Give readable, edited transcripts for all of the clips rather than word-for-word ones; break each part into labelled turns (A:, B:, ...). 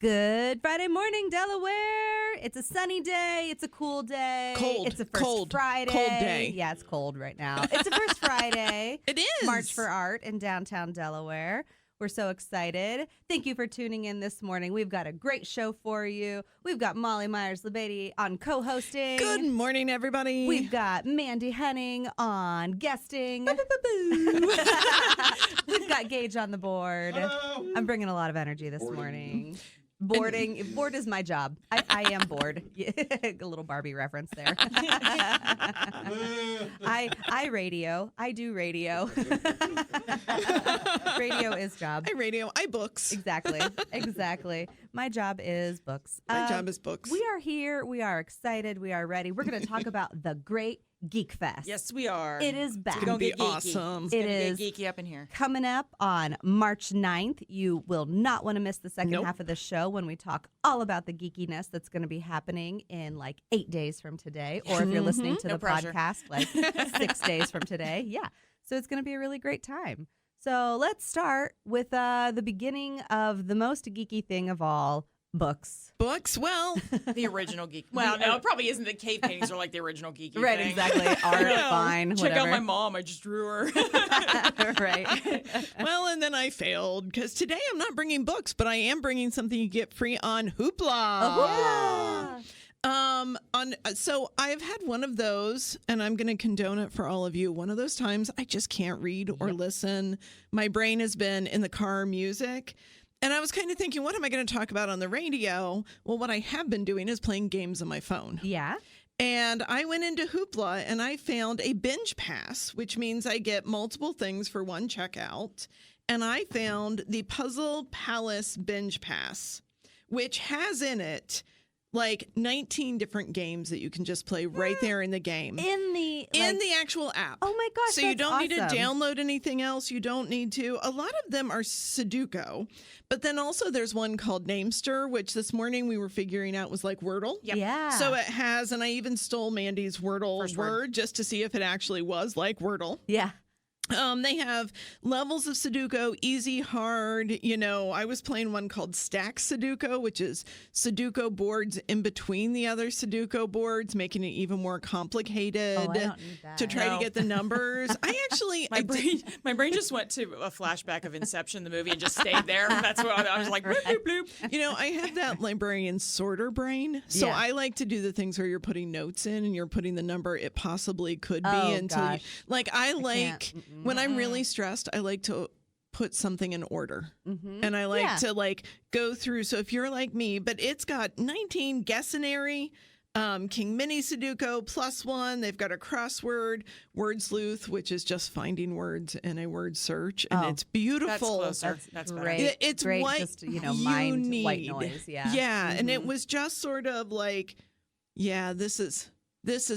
A: Good Friday morning, Delaware. It's a sunny day. It's a cool day.
B: Cold.
A: It's a first Friday.
B: Cold day.
A: Yeah, it's cold right now. It's a first Friday.
B: It is.
A: March for Art in downtown Delaware. We're so excited. Thank you for tuning in this morning. We've got a great show for you. We've got Molly Myers-LaBadie on co-hosting.
B: Good morning, everybody.
A: We've got Mandy Henning on guesting. We've got Gage on the board.
C: Hello.
A: I'm bringing a lot of energy this morning. Board is my job. I am bored. A little Barbie reference there. I radio. I do radio. Radio is job.
B: I radio. I books.
A: Exactly. My job is books.
B: My job is books.
A: We are here. We are excited. We are ready. We're going to talk about the Great Geekfest.
D: Yes, we are.
A: It is back.
B: It's going to be awesome.
D: It's
A: It
D: gonna
A: is
D: get geeky up in here.
A: coming up on March 9th. You will not want to miss the second half of the show when we talk all about the geekiness that's going to be happening in like 8 days from today. Or if you're listening to
D: No
A: the
D: pressure.
A: podcast, like 6 days from today. Yeah. So it's going to be a really great time. So let's start with the beginning of the most geeky thing of all, books.
B: Books? Well,
D: The original geek. Well, no, it probably isn't. The cave paintings are like the original geeky
A: Right,
D: thing.
A: exactly. Art, fine,
D: Check
A: whatever.
D: out my mom. I just drew her.
A: Right.
B: well, and then I failed because today I'm not bringing books, but I am bringing something you get free on Hoopla. So I've had one of those, and I'm going to condone it for all of you. One of those times I just can't read or listen. My brain has been in the car music. And I was kind of thinking, what am I going to talk about on the radio? Well, what I have been doing is playing games on my phone.
A: Yeah.
B: And I went into Hoopla and I found a binge pass, which means I get multiple things for one checkout. And I found the Puzzle Palace binge pass, which has in it like 19 different games that you can just play right there in the game.
A: In the
B: actual app.
A: Oh my gosh,
B: So you
A: that's
B: don't need to
A: awesome.
B: download anything else. You don't need to. A lot of them are Sudoku, but then also there's one called Namester, which this morning we were figuring out was like Wordle.
D: Yep.
A: Yeah.
B: So it has, and I even stole Mandy's Wordle
D: First
B: word
D: word.
B: just to see if it actually was like Wordle.
A: Yeah.
B: They have levels of Sudoku, easy, hard. You know, I was playing one called Stack Sudoku, which is Sudoku boards in between the other Sudoku boards, making it even more complicated
A: Oh, I don't need that.
B: to try
D: No.
B: to get the numbers. I actually,
D: My brain just went to a flashback of Inception, the movie, and just stayed there. That's what I was like, bloop, bloop, bloop.
B: you know, I have that librarian sorter brain. So
A: Yeah.
B: I like to do the things where you're putting notes in and you're putting the number it possibly could be
A: Oh,
B: until you,
A: gosh.
B: like, I like,
A: can't.
B: when I'm really stressed, I like to put something in order.
A: Mm-hmm.
B: And I like
A: Yeah.
B: to like go through. So if you're like me, but it's got 19 Guessinary, King Mini Sudoku +1. They've got a crossword, word sleuth, which is just finding words in a word search. And
A: Oh.
B: it's beautiful.
D: That's closer. That's better.
A: great.
B: It's
A: great,
B: what
A: just,
B: you
A: mind
B: need.
A: white noise. Yeah.
B: Yeah. And it was just sort of like, yeah, this is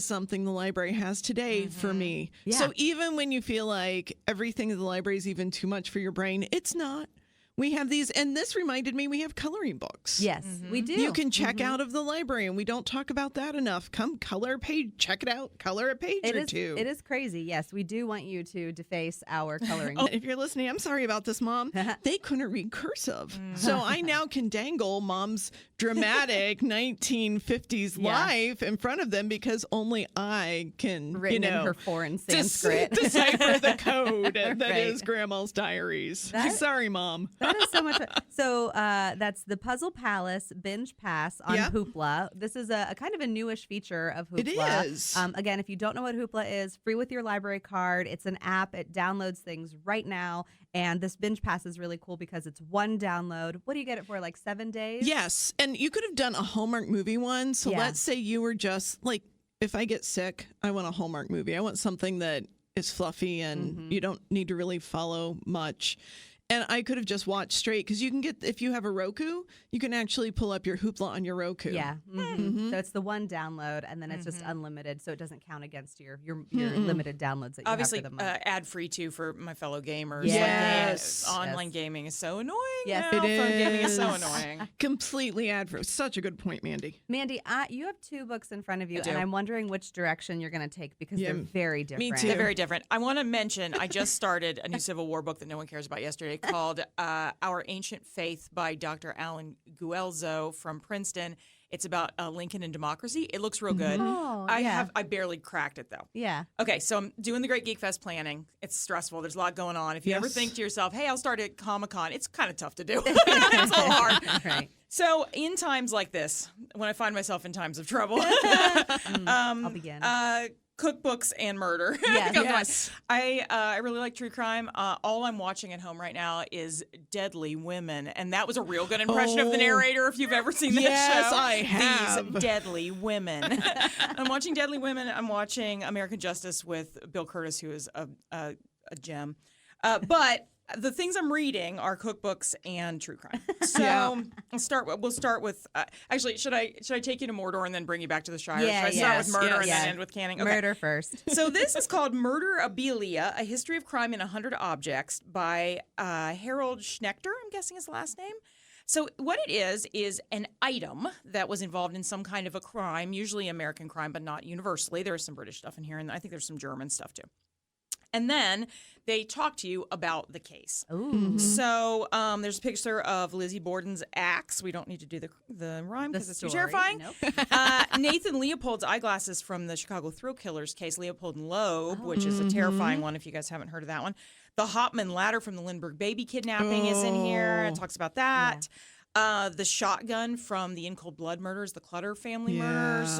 B: something the library has today for me.
A: Yeah.
B: So even when you feel like everything in the library is even too much for your brain, it's not. We have these, and this reminded me we have coloring books.
A: Yes, we do.
B: You can check out of the library, and we don't talk about that enough. Come color a page, check it out, color a page
A: It
B: or
A: is,
B: two.
A: it is crazy. Yes, we do want you to deface our coloring.
B: Oh, if you're listening, I'm sorry about this, Mom. They couldn't read cursive. So I now can dangle Mom's dramatic 1950s
A: Yeah.
B: life in front of them because only I can,
A: Written in her foreign Sanskrit.
B: decipher the code that
A: Right.
B: is Grandma's diaries.
A: That-
B: Sorry, Mom.
A: That is so much fun. So that's the Puzzle Palace binge pass on
B: Yeah.
A: Hoopla. This is a kind of a newish feature of
B: It
A: Hoopla.
B: is.
A: Again, if you don't know what Hoopla is, free with your library card. It's an app. It downloads things right now. And this binge pass is really cool because it's one download. What do you get it for, like 7 days?
B: Yes. And you could have done a Hallmark movie one. So
A: Yeah.
B: let's say you were just like, if I get sick, I want a Hallmark movie. I want something that is fluffy and you don't need to really follow much. And I could have just watched straight because you can get, if you have a Roku, you can actually pull up your Hoopla on your Roku.
A: Yeah. So it's the one download, and then it's just unlimited, so it doesn't count against your limited downloads that you
D: Obviously,
A: have for the month.
D: ad free too for my fellow gamers.
B: Yes.
D: Like, online gaming is so annoying.
A: Yes,
D: now.
B: it
D: Phone gaming is so
B: is.
D: annoying.
B: Completely ad-free. Such a good point, Mandy.
A: Mandy, you have 2 books in front of you,
D: I do.
A: and I'm wondering which direction you're going to take because
B: Yeah,
A: they're very different.
B: too.
D: They're very different. I want to mention I just started a new Civil War book that no one cares about yesterday. yesterday called Our Ancient Faith by Dr. Alan Guelzo from Princeton. It's about Lincoln and democracy. It looks real good.
A: Oh,
D: I barely cracked it, though.
A: Yeah.
D: Okay, so I'm doing the Great Geekfest planning. It's stressful. There's a lot going on. If you ever think to yourself, hey, I'll start at Comic-Con, it's kind of tough to do. It's a little hard.
A: Right.
D: So in times like this, when I find myself in times of trouble,
A: I'll begin.
D: Cookbooks and murder.
A: Yes.
D: I really like true crime. All I'm watching at home right now is Deadly Women, and that was a real good impression of the narrator if you've ever seen that show.
B: Yes, I have.
D: These Deadly Women. I'm watching Deadly Women. I'm watching American Justice with Bill Curtis, who is a gem. But the things I'm reading are cookbooks and true crime. So we'll start with. Actually, should I take you to Mordor and then bring you back to the Shire?
A: Yeah,
D: should I start with murder and then end with canning? Okay.
A: Murder first.
D: So this is called Murderabilia: A History of Crime in 100 Objects by Harold Schecter. I'm guessing his last name. So what it is an item that was involved in some kind of a crime, usually American crime, but not universally. There's some British stuff in here, and I think there's some German stuff too. And then they talk to you about the case.
A: Ooh.
D: So there's a picture of Lizzie Borden's axe. We don't need to do the rhyme because it's too terrifying.
A: Nope.
D: Nathan Leopold's eyeglasses from the Chicago Thrill Killers case, Leopold and Loeb, which is a terrifying one if you guys haven't heard of that one. The Hopman ladder from the Lindbergh baby kidnapping is in here. It talks about that. The shotgun from the In Cold Blood murders, the Clutter family murders.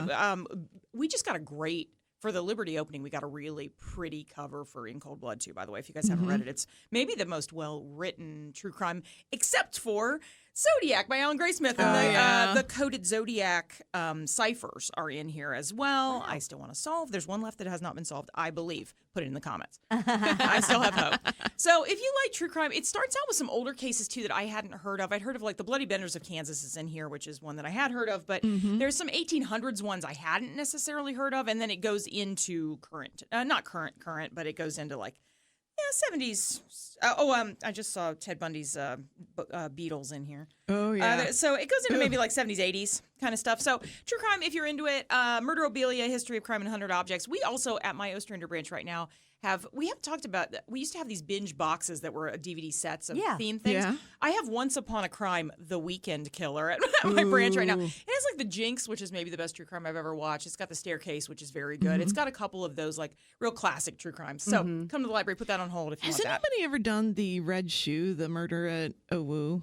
D: We just got a great... For the Liberty opening, we got a really pretty cover for In Cold Blood, too, by the way. If you guys haven't read it, it's maybe the most well-written true crime, except for Zodiac by Alan Graysmith. And the coded Zodiac ciphers are in here as well. Wow. I still want to solve. There's one left that has not been solved, I believe. Put it in the comments. I still have hope. So if you like true crime, it starts out with some older cases, too, that I hadn't heard of. I'd heard of, like, the Bloody Benders of Kansas is in here, which is one that I had heard of. But there's some 1800s ones I hadn't necessarily heard of. And then it goes into current. Not current, but it goes into, like, 70s. I just saw Ted Bundy's Beatles in here.
B: Oh, yeah.
D: So it goes into maybe like 70s, 80s kind of stuff. So true crime, if you're into it, Murderabilia, History of Crime in 100 Objects. We also, at my Ostrander Branch right now, we have talked about, we used to have these binge boxes that were DVD sets of theme things. Yeah. I have Once Upon a Crime, The Weekend Killer at my branch right now. It has like The Jinx, which is maybe the best true crime I've ever watched. It's got The Staircase, which is very good. It's got a couple of those like real classic true crimes. So come to the library, put that on hold if you want that.
B: Has anybody ever done the Red Shoe, the murder at Owu?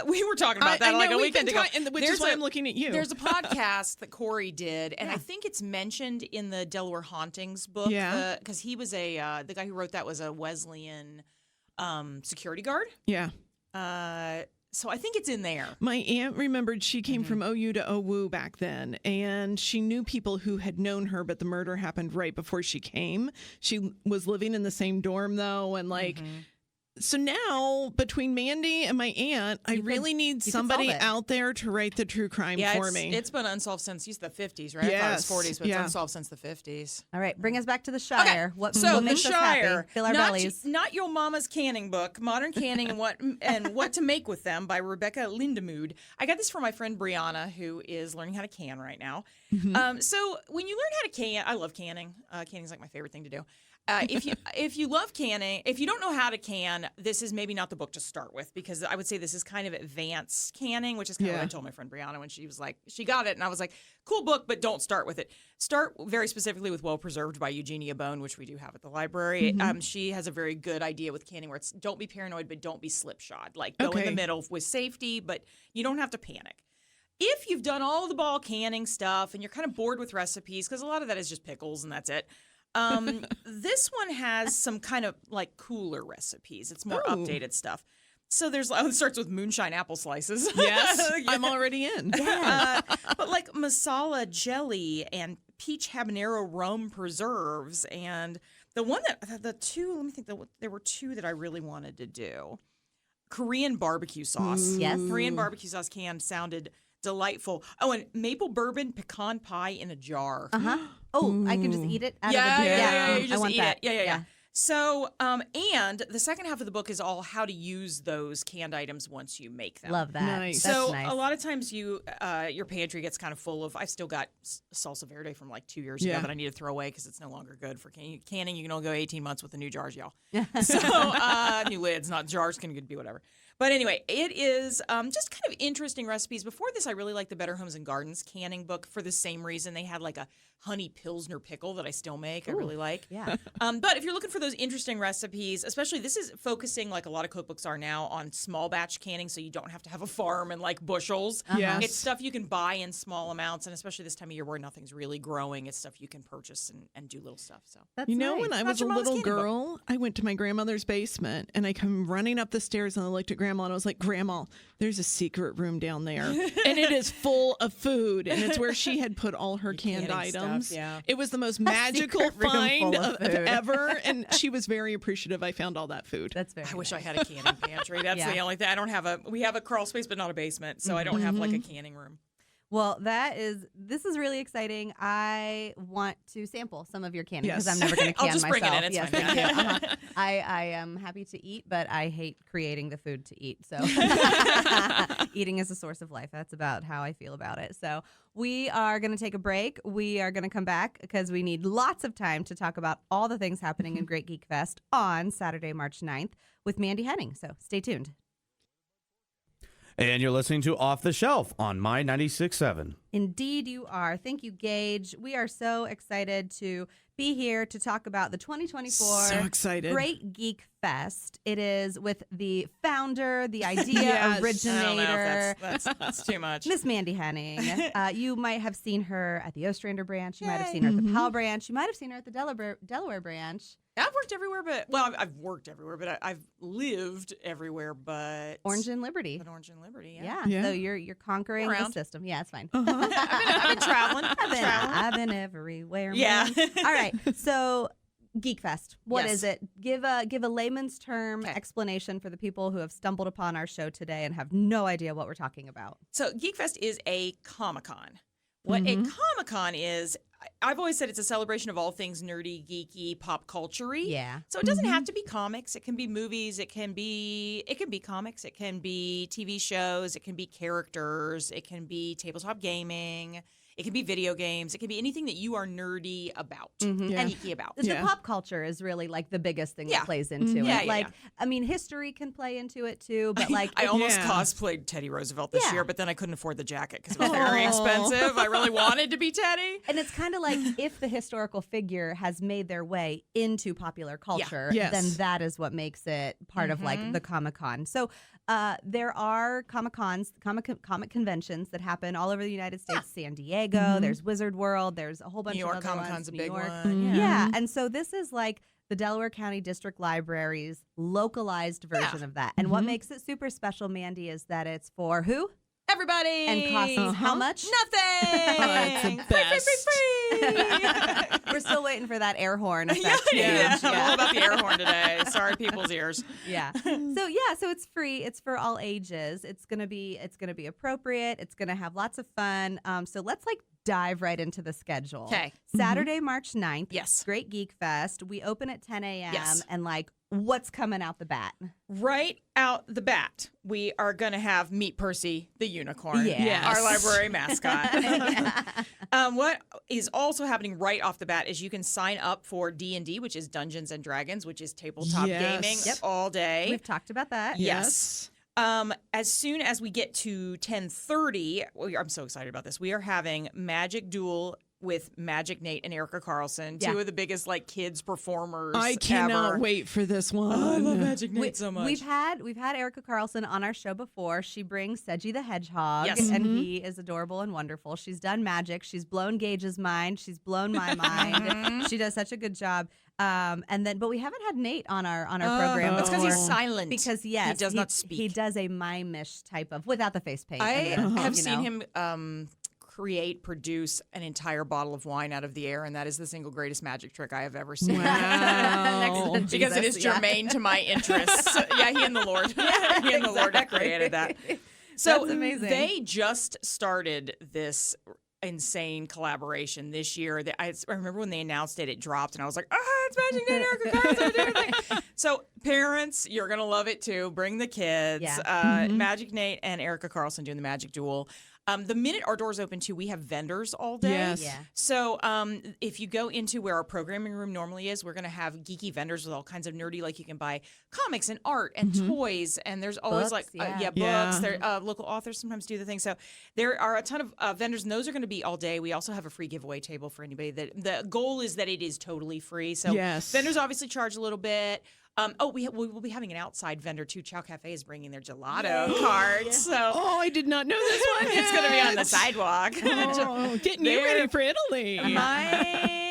D: We were talking about that like a weekend ago.
B: Which is why I'm looking at you.
D: There's a podcast that Corey did, and I think it's mentioned in the Delaware Hauntings book.
B: Yeah.
D: Because he was the guy who wrote that was a Wesleyan security guard.
B: Yeah.
D: So I think it's in there.
B: My aunt remembered she came from OU to Owu back then, and she knew people who had known her, but the murder happened right before she came. She was living in the same dorm, though, and like... So now, between Mandy and my aunt, I really need somebody out there to write the true crime for me.
D: It's been unsolved since the 50s, right?
B: Yes.
D: I thought it was 40s, but it's unsolved since the 50s.
A: All right, bring us back to the Shire.
D: Okay.
A: What
D: the
A: makes us
D: Shire,
A: happy? Fill our bellies.
D: Not Your Mama's Canning book, Modern Canning and What to Make with Them by Rebecca Lindamood. I got this from my friend Brianna, who is learning how to can right now. So when you learn how to can, I love canning. Canning's like my favorite thing to do. If you love canning, if you don't know how to can, this is maybe not the book to start with, because I would say this is kind of advanced canning, which is kind of what I told my friend Brianna when she was like, she got it, and I was like, cool book, but don't start with it. Start very specifically with Well Preserved by Eugenia Bone, which we do have at the library. She has a very good idea with canning where it's don't be paranoid, but don't be slipshod. Like go in the middle with safety, but you don't have to panic. If you've done all the ball canning stuff and you're kind of bored with recipes, because a lot of that is just pickles and that's it. This one has some kind of like cooler recipes. It's more updated stuff. So it starts with moonshine apple slices.
B: Yes, I'm already in.
D: But like masala jelly and peach habanero rum preserves, and there were two that I really wanted to do. Korean barbecue sauce.
A: Yes.
D: Korean barbecue sauce can sounded delightful. Oh, and maple bourbon pecan pie in a jar.
A: Oh, I can just eat it out of the
D: Yeah, you just
A: I want
D: eat
A: that.
D: it. Yeah. So, and the second half of the book is all how to use those canned items once you make them.
A: Love that.
B: Nice.
A: That's
D: So
A: nice.
D: a lot of times your pantry gets kind of full of. I've still got salsa verde from like 2 years ago
B: Yeah.
D: that I need to throw away because it's no longer good for canning. You can only go 18 months with the new jars, y'all. So new lids, not jars, can be whatever. But anyway, it is just kind of interesting recipes. Before this, I really liked the Better Homes and Gardens canning book for the same reason. They had like a honey Pilsner pickle that I still make. I really like.
A: Yeah.
D: But if you're looking for those interesting recipes, especially this is focusing like a lot of cookbooks are now on small batch canning, so you don't have to have a farm and like bushels.
B: Yes.
D: It's stuff you can buy in small amounts, and especially this time of year where nothing's really growing, it's stuff you can purchase and do little stuff. So
A: That's
B: You know,
A: nice.
B: when I
D: Not
B: was a
D: your mom's
B: little
D: candy book.
B: girl, I went to my grandmother's basement and I come running up the stairs and I looked at Grandma and I was like, Grandma, there's a secret room down there. And it is full of food. And it's where she had put all her canned
D: canning stuff,
B: items.
D: yeah.
B: It was the most magical
A: secret room
B: find
A: full of
B: of
A: food.
B: ever. And she was very appreciative I found all that food.
A: That's very
D: I wish
A: nice.
D: I had a canning pantry. That's
A: Yeah.
D: the only thing. I don't have we have a crawl space, but not a basement, so I don't have like a canning room.
A: Well, this is really exciting. I want to sample some of your canning because
B: Yes.
A: I'm never going to
D: I'll
A: can
D: just bring it
A: myself.
D: in. It's
A: yes,
D: fine.
A: thank you. I am happy to eat, but I hate creating the food to eat. So eating is a source of life. That's about how I feel about it. So we are going to take a break. We are going to come back because we need lots of time to talk about all the things happening in Great Geek Fest on Saturday, March 9th with Mandy Henning. So stay tuned.
C: And you're listening to Off the Shelf on My 96.7.
A: Indeed, you are. Thank you, Gage. We are so excited to be here to talk about the 2024
B: So excited.
A: Great Geek Fest. It is with the founder, the idea
B: Yes.
A: originator,
D: I don't know if that's too much.
A: Miss Mandy Henning. You might have seen her at the Ostrander Branch. You might have seen her at the Powell Branch. You might have seen her at the Delaware Branch.
D: I've worked everywhere, I've worked everywhere, but I've lived everywhere, but
A: Orange and Liberty.
D: But Orange and Liberty,
A: Yeah.
B: Yeah.
A: So you're conquering the
D: Around.
A: system. Yeah, it's fine.
D: I've been traveling.
A: I've been everywhere.
D: Yeah.
A: man. All right. So Geek Fest. What
D: Yes.
A: is it? Give a layman's term
D: Okay.
A: explanation for the people who have stumbled upon our show today and have no idea what we're talking about.
D: So Geekfest is a Comic-Con. What a Comic-Con is, I've always said it's a celebration of all things nerdy, geeky, pop culture-y.
A: Yeah.
D: So it doesn't have to be comics. It can be movies. It can be comics. It can be TV shows. It can be characters. It can be tabletop gaming. It can be video games. It can be anything that you are nerdy about and geeky about.
A: The
B: Yeah.
A: pop culture is really like the biggest thing
D: Yeah.
A: that plays into
D: Yeah,
A: it.
D: yeah,
A: like,
D: yeah.
A: I mean, history can play into it too, but like,
D: I almost
B: Yeah.
D: cosplayed Teddy Roosevelt this
A: Yeah.
D: year, but then I couldn't afford the jacket because it was very expensive. I really wanted to be Teddy.
A: and it's kind of like if the historical figure has made their way into popular culture,
B: Yes.
A: then that is what makes it part of like the Comic-Con. So there are Comic-Cons, comic conventions that happen all over the United States. San Diego, there's Wizard World, there's a whole bunch
D: New York
A: of other
D: Comic-Con's
A: ones.
D: a
A: New
D: big
A: York.
D: one.
A: Yeah, and so this is like the Delaware County District Library's localized version of that. And what makes it super special, Mandy, is that it's for who?
D: Everybody.
A: And costs how much?
D: Nothing.
B: It's the best.
D: Free.
A: We're still waiting for that air horn effect.
D: Yeah,
A: change.
D: I'm all about the air horn today. Sorry, people's ears.
A: Yeah. So it's free. It's for all ages. It's gonna be appropriate. It's gonna have lots of fun. So let's dive right into the schedule.
D: 'Kay.
A: Saturday, March 9th.
D: Yes.
A: Great Geek Fest. We open at 10 a.m.
D: Yes.
A: And what's coming out the bat?
D: Right out the bat, we are going to have Meet Percy, the unicorn,
A: Yes.
D: our library mascot. What is also happening right off the bat is you can sign up for D&D, which is Dungeons and Dragons, which is tabletop
B: Yes.
D: gaming
B: Yep.
D: all day.
A: We've talked about that.
D: Yes. As soon as we get to 10:30, I'm so excited about this. We are having Magic Duel with Magic Nate and Erica Carlson, two of the biggest kids performers.
B: I cannot
D: ever.
B: wait for this one.
D: Oh, I love Magic Nate so much.
A: We've had Erica Carlson on our show before. She brings Sedgy the Hedgehog,
D: Yes.
A: and he is adorable and wonderful. She's done magic. She's blown Gage's mind. She's blown my mind. She does such a good job. But we haven't had Nate on our program.
D: That's because he's
A: before.
D: silent.
A: Because yes,
D: he does not speak.
A: He does a mime-ish type of without the face paint.
D: I
A: and the,
D: have
A: you
D: seen
A: know.
D: him produce an entire bottle of wine out of the air, and that is the single greatest magic trick I have ever seen.
B: Wow.
A: Next to
D: Because it
A: Jesus,
D: is
A: yeah.
D: germane to my interests. Yeah, he and the Lord. He and the Lord have created that. So
A: That's amazing.
D: they just started this insane collaboration this year. I remember when they announced it, it dropped, and I was like, it's Magic Nate, Erica Carlson are doing a thing. So parents, you're going to love it too. Bring the kids.
A: Yeah.
D: Magic Nate and Erica Carlson doing the Magic Duel. The minute our doors open too, we have vendors all day.
B: Yes.
A: Yeah.
D: So if you go into where our programming room normally is, we're going to have geeky vendors with all kinds of nerdy, like you can buy comics and art and toys. And there's always
A: Books,
D: books.
B: Yeah.
D: There, local authors sometimes do the thing. So there are a ton of vendors, and those are going to be all day. We also have a free giveaway table for anybody. The goal is that it is totally free. So
B: Yes.
D: vendors obviously charge a little bit. We will be having an outside vendor too. Chow Cafe is bringing their gelato carts. So
B: Oh, I did not know this one.
D: it's going to be on the sidewalk.
B: Oh, getting you ready for Italy.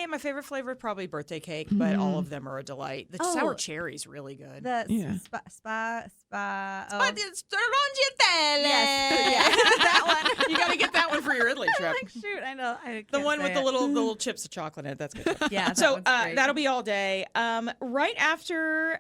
D: My favorite flavor is probably birthday cake, but all of them are a delight. The sour cherry is really good.
A: The
B: Yeah.
A: spa.
D: But it's Strongitelle.
A: Yes. That one.
D: You got to get that one for your Italy trip.
A: Like, shoot, I know. I
D: The
A: can't
D: one
A: say
D: with the
A: it.
D: little chips of chocolate in it. That's good.
A: Yeah.
D: So
A: that one's great.
D: that'll be all day. Right after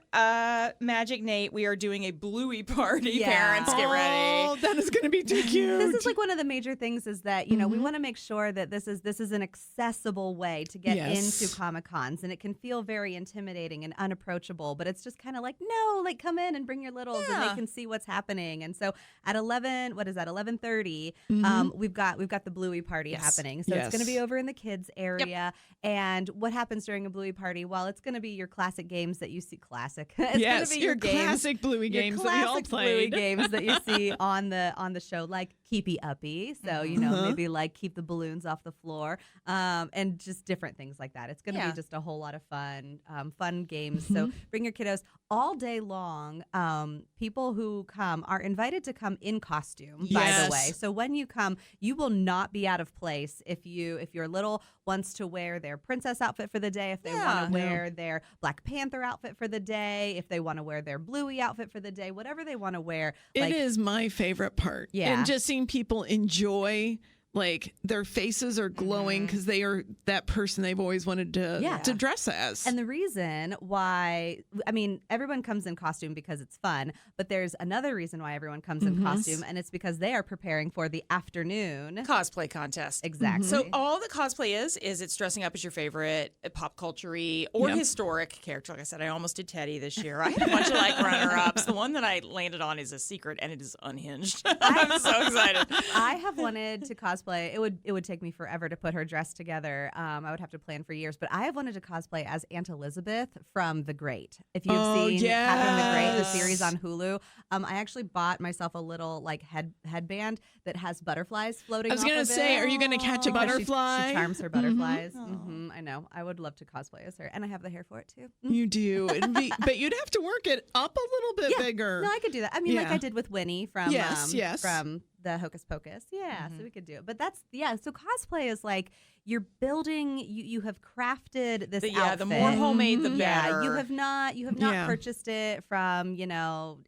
D: Magic Nate, we are doing a Bluey party.
A: Yeah.
D: Parents, get ready.
B: Oh, that is going to be too cute.
A: This is like one of the major things is that, we want to make sure that this is an accessible way to get
B: Yes.
A: into Comic-Cons, and it can feel very intimidating and unapproachable, but it's just kind of like, no, like come in and bring your littles and
D: Yeah.
A: they can see what's happening. And so at 11:30, we've got the Bluey party happening. So it's going to
B: Yes.
A: be over in the kids area. And what happens during a Bluey party? Well, it's going to be your classic games that you see classic. It's going
B: yes,
A: to be
B: your
A: games.
B: classic Bluey
A: Your
B: games that we all
A: classic Bluey
B: played.
A: games that you see on the show, like Keepy Uppy. So maybe like keep the balloons off the floor, and just different things like that. It's going to be just a whole lot of fun games. So bring your kiddos all day long. People who come are invited to come in costume. By the
B: Yes.
A: way, so when you come, you will not be out of place if your little wants to wear their princess outfit for the day, if they want to wear their Black Panther outfit for the day, if they want to wear their Bluey outfit for the day, whatever they want to wear.
B: It is my favorite part.
A: Yeah.
B: And just seeing people enjoy, like, their faces are glowing because they are that person they've always wanted to dress as.
A: And the reason why, everyone comes in costume because it's fun, but there's another reason why everyone comes in costume, and it's because they are preparing for the afternoon
D: Cosplay contest.
A: Exactly.
D: So all the cosplay is it's dressing up as your favorite pop culture-y or historic character. Like I said, I almost did Teddy this year. I had a bunch of runner-ups. The one that I landed on is a secret, and it is unhinged. I'm so excited.
A: I have wanted to cosplay. It would take me forever to put her dress together. I would have to plan for years, but I have wanted to cosplay as Aunt Elizabeth from The Great. If you've seen Catherine the Great, the series on Hulu, I actually bought myself a little headband that has butterflies floating.
B: I was
A: going
B: gonna say, are you gonna catch a butterfly?
A: She charms her butterflies. I know. I would love to cosplay as her, and I have the hair for it too.
B: You do. But you'd have to work it up a little bit bigger.
A: No, I could do that. Like I did with Winnie from from the Hocus Pocus. Yeah, so we could do it. But so cosplay is like you're building, you have crafted this outfit.
D: The more homemade, the better.
A: You have not purchased it from,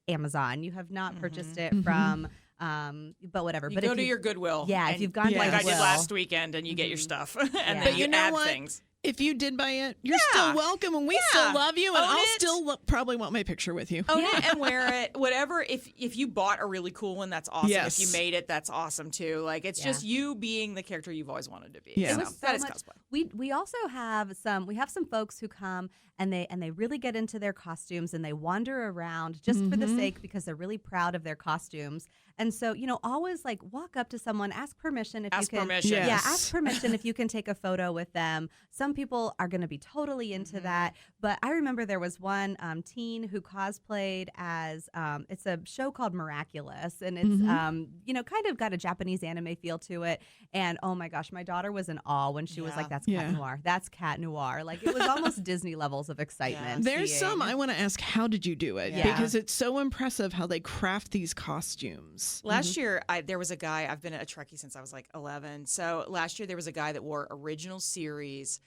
A: Amazon. You have not purchased it from but whatever.
D: You
A: but
D: go
A: if
D: to your Goodwill.
A: Yeah, if you've gone to
D: like I
A: Goodwill.
D: did last weekend, and you get your stuff, and
A: Yeah.
D: then
B: But
D: you
B: you know
D: add
B: what?
D: things.
B: If you did buy it, you're still welcome, and we still love you, and
D: Own
B: I'll
D: it.
B: still probably want my picture with you.
D: Own it and wear it. Whatever. If you bought a really cool one, that's awesome.
B: Yes.
D: If you made it, that's awesome too. Like it's just you being the character you've always wanted to be.
B: Yeah.
D: So
B: It was
D: that is
A: much-
D: cosplay.
A: We also have some folks who come and they really get into their costumes and they wander around just for the sake because they're really proud of their costumes. And so, always walk up to someone, ask permission if
D: Ask
A: you can.
D: permission.
B: Yes.
A: Yeah, ask permission if you can take a photo with them. Some people are going to be totally into that. But I remember there was one teen who cosplayed as it's a show called Miraculous, and it's kind of got a Japanese anime feel to it. And oh my gosh, my daughter was in awe when she was like, "That's Cat Noir. That's Cat Noir." Like it was almost Disney levels of excitement.
B: There's some I want to ask, how did you do it?
A: Yeah.
B: Because it's so impressive how they craft these costumes.
D: Last year, there was a guy. I've been a Trekkie since I was 11. So last year there was a guy that wore original series,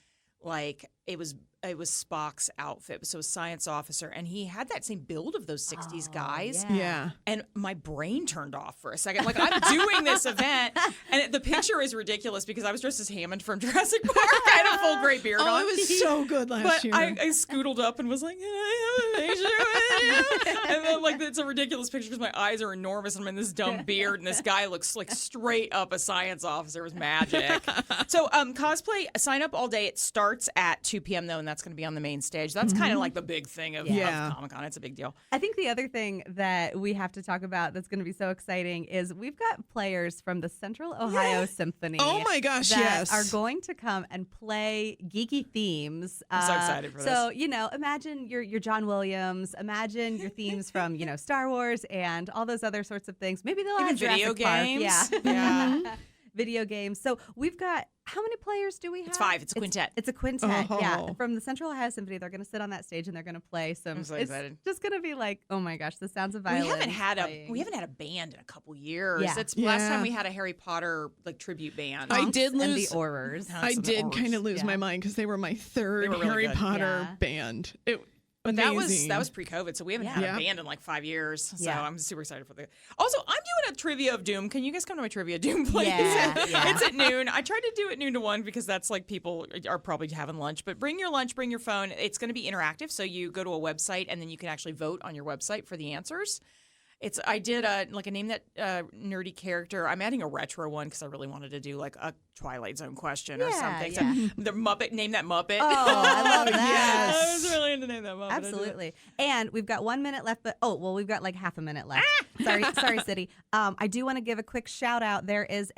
D: like it was Spock's outfit. So a science officer, and he had that same build of those 60s guys.
B: Yeah.
D: And my brain turned off for a second. Like, I'm doing this event, and the picture is ridiculous because I was dressed as Hammond from Jurassic Park. I had a full gray beard on.
B: Oh, it was so good last
D: But
B: year.
D: I scootled up and was like, "Can I have a picture with you?" And then, it's a ridiculous picture because my eyes are enormous and I'm in this dumb beard, and this guy looks like straight up a science officer. It was magic. So, cosplay, sign up all day. It starts at 2 p.m., though, and that's that's going to be on the main stage. That's kind of like the big thing of Comic-Con. It's a big deal.
A: I think the other thing that we have to talk about that's going to be so exciting is we've got players from the Central Ohio Symphony.
B: Oh my gosh,
A: that
B: yes.
A: are going to come and play geeky themes.
D: I'm so excited for this.
A: So, imagine your John Williams, imagine your themes from, Star Wars and all those other sorts of things. Maybe they'll have
D: video
A: Jurassic Park.
D: games.
A: Yeah. Video games. So we've got, how many players do we have?
D: It's 5. It's a quintet.
A: It's a quintet, yeah. From the Central Ohio Symphony, they're going to sit on that stage and they're going to play some.
D: I'm so
A: it's
D: excited.
A: just going to be like, oh my gosh, the sounds of violin.
D: We haven't had a band in a couple years.
A: Yeah.
D: It's last time we had a Harry Potter tribute band.
B: I did
A: and
B: lose
A: the Aurors.
B: I did kind of lose my mind because they were my third
D: really
B: Harry
D: good.
B: Potter band.
D: But that
B: Amazing.
D: was pre-COVID, so we haven't had a band in like 5 years. So
A: Yeah.
D: I'm super excited for the. Also, I'm doing a trivia of Doom. Can you guys come to my trivia of Doom, please?
A: Yeah.
D: It's at noon. I tried to do it noon to 1 because that's like people are probably having lunch. But bring your lunch, bring your phone. It's going to be interactive, so you go to a website and then you can actually vote on your website for the answers. I did a name that nerdy character. I'm adding a retro one because I really wanted to do like a Twilight Zone question or something.
A: Yeah.
D: So the Muppet, name that Muppet.
A: Oh, I love that.
B: Yes.
D: I was really into name that Muppet.
A: Absolutely. And we've got 1 minute left, but we've got like half a minute left. Sorry, City. I do want to give a quick shout out. There is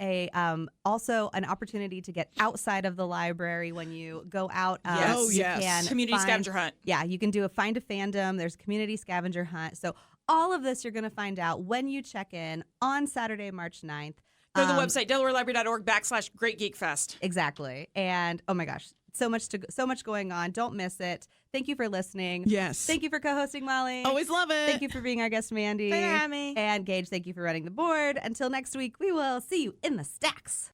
A: also an opportunity to get outside of the library when you go out. You can
D: Community scavenger hunt.
A: Yeah, you can do a find a fandom. There's a community scavenger hunt. So all of this you're going to find out when you check in on Saturday, March 9th.
D: Go to the website, DelawareLibrary.org/Great Geekfest.
A: Exactly. And oh my gosh, so much going on. Don't miss it. Thank you for listening.
B: Yes.
A: Thank you for co-hosting, Molly.
B: Always love it.
A: Thank you for being our guest, Mandy.
D: Thanks for having me.
A: And Gage, thank you for running the board. Until next week, we will see you in the stacks.